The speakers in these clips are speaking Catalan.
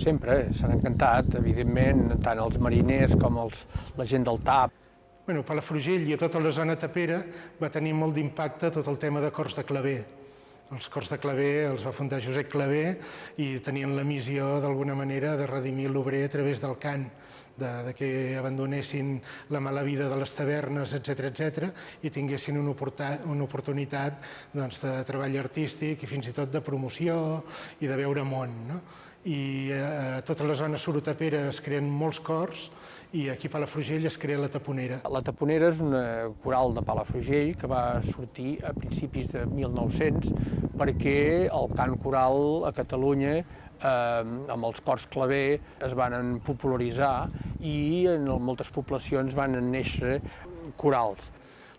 Sempre s'han encantat, evidentment, tant els mariners com la gent del TAP. Bueno, Palafrugell i a tota la zona tapera va tenir molt d'impacte tot el tema de cors de claver. Els cors de claver els va fundar Josep Clavé i tenien la missió, d'alguna manera, de redimir l'obrer a través del cant, de que abandonessin la mala vida de les tavernes, etc., i tinguessin una oportunitat de treball artístic i fins i tot de promoció i de veure món. I a tota la zona sorotapera es creen molts cors i aquí a Palafrugell es crea la Taponera. La Taponera és una coral de Palafrugell que va sortir a principis de 1900 perquè el cant coral a Catalunya amb els cors claver es van popularitzar i en moltes poblacions van néixer corals.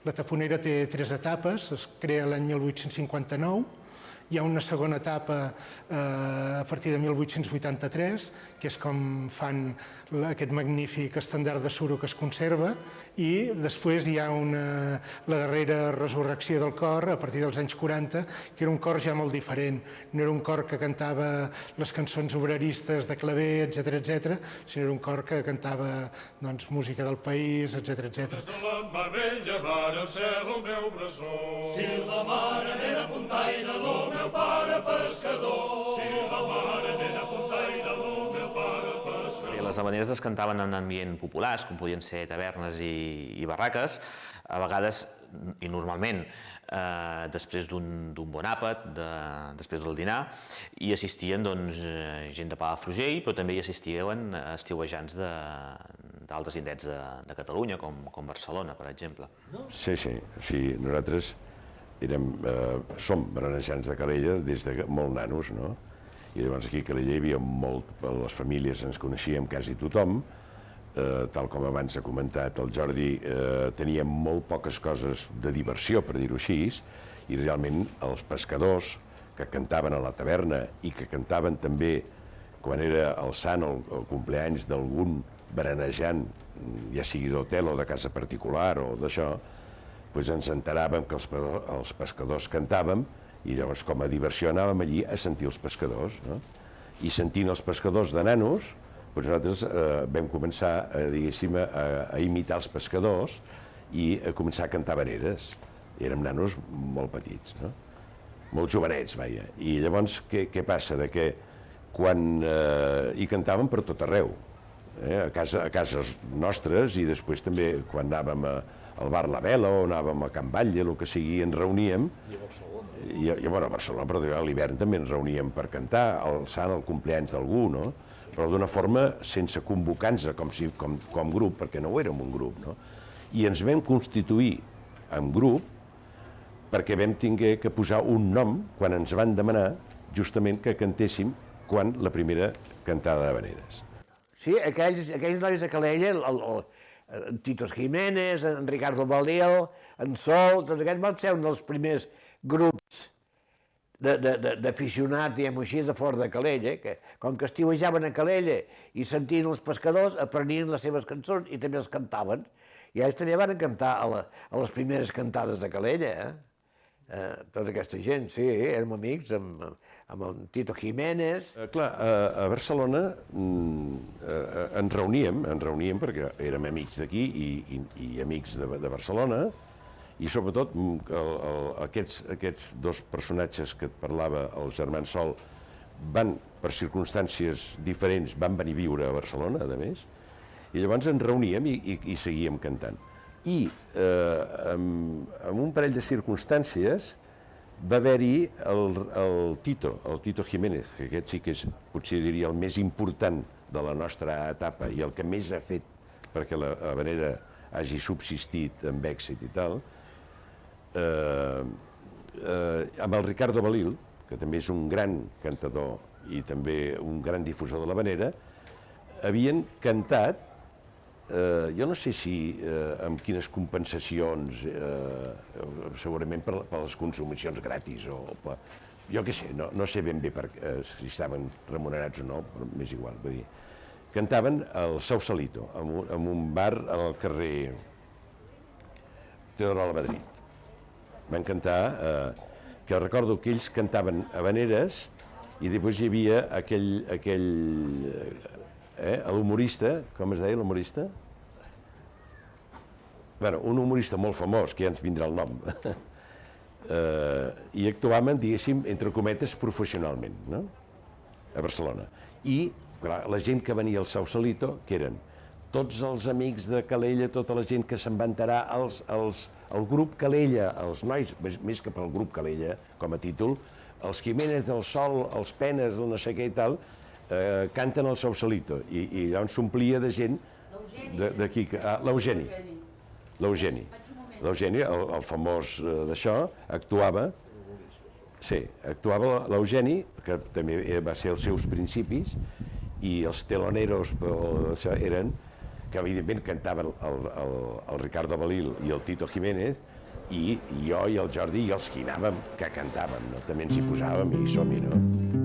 La Taponera té 3 etapes, es crea l'any 1859, hi ha una segona etapa a partir de 1883, que és com fan aquest magnífic estendard de suro que es conserva, i després hi ha la darrera resurrecció del cor a partir dels anys 40, que era un cor ja molt diferent. No era un cor que cantava les cançons obreristes de claver, etc., sinó era un cor que cantava música del país, etc. Des de la mar vella vara cel el meu bressó. Si la mare n'era puntaire, lo meu pare pescador. Si la mare n'era puntaire, lo meu pare pescador. Les havaneres es cantaven en ambient populars, com podien ser tavernes i barraques, a vegades, i normalment, després d'un bon àpat, després del dinar, hi assistien gent de Palafrugell, però també hi assistien estiuejants d'altres indrets de Catalunya, com Barcelona, per exemple. Sí, nosaltres som berenejants de Calella des de molt nanos, no? I llavors aquí a Calella hi havia les famílies ens coneixíem quasi tothom, tal com abans ha comentat el Jordi, teníem molt poques coses de diversió, per dir-ho així, i realment els pescadors que cantaven a la taverna i que cantaven també quan era el sant o el compleanys d'algun berenejant, ja sigui d'hotel o de casa particular o d'això, doncs ens enteràvem que els pescadors cantàvem i llavors com a diversió anàvem allí a sentir els pescadors, no? I sentint els pescadors de nanos, doncs nosaltres vam començar, diguéssim, a imitar els pescadors i a començar a cantar habaneres. Érem nanos molt petits, no? Molt jovenets, vaja. I llavors què passa? Que quan hi cantàvem per tot arreu, a cases nostres i després també quan anàvem al bar La Vela o anàvem a Can Batlle, el que sigui, ens reuníem. I a Barcelona. A Barcelona, però a l'hivern també ens reuníem per cantar, el sant, el compleanys d'algú, no? Però d'una forma sense convocar-nos com grup, perquè no érem un grup, no? I ens vam constituir en grup perquè vam tingué que posar un nom quan ens van demanar justament que cantéssim quan la primera cantada d'havaneres. Sí, aquells nois de Calella, en Tito Jiménez, en Ricardo Balil, en Sol, tots aquests van ser un dels primers grups d'aficionats, diguem-ho així, de fora de Calella, que com que estiuejaven a Calella i sentien els pescadors, aprenien les seves cançons i també els cantaven. I ells també van cantar a les primeres cantades de Calella, tota aquesta gent, sí, érem amics amb en Tito Jiménez. Clar, a Barcelona ens reuníem perquè érem amics d'aquí i amics de Barcelona, i sobretot aquests dos personatges que et parlava, el germans Sol, per circumstàncies diferents, van venir a viure a Barcelona, a més, i llavors ens reuníem i seguíem cantant. I en un parell de circumstàncies va haver-hi el Tito Jiménez, que aquest sí que és, potser diria, el més important de la nostra etapa i el que més ha fet perquè la havanera hagi subsistit amb èxit i tal, amb el Ricardo Balil, que també és un gran cantador i també un gran difusor de l'havanera, havien cantat, jo no sé si amb quines compensacions, segurament per les consumicions gratis, jo què sé, no sé ben bé si estaven remunerats o no, però m'és igual, vull dir, cantaven al Sausalito, en un bar al carrer Teodoro a Madrid. Van cantar, que recordo que ells cantaven habaneres I després hi havia l'humorista, com es deia l'humorista? Bueno, un humorista molt famós, que ja ens vindrà el nom, i actuaven, diguéssim, entre cometes, professionalment, no? A Barcelona. I, clar, la gent que venia al Sausalito, que eren tots els amics de Calella, tota la gent que se'n va enterar, el grup Calella, els nois, més que pel grup Calella, com a títol, els Jiménez del Sol, els Penes, el no sé què i tal, canten al Sausalito, i llavors s'omplia de gent d'aquí, l'Eugeni. L'Eugeni, el famós d'això, actuava, sí, actuava l'Eugeni, que també va ser els seus principis, i els teloneros eren, que evidentment cantaven el Ricardo Balil i el Tito Jiménez, i jo i el Jordi i els que hi anàvem, que cantàvem, no? També ens hi posàvem i som-hi, no?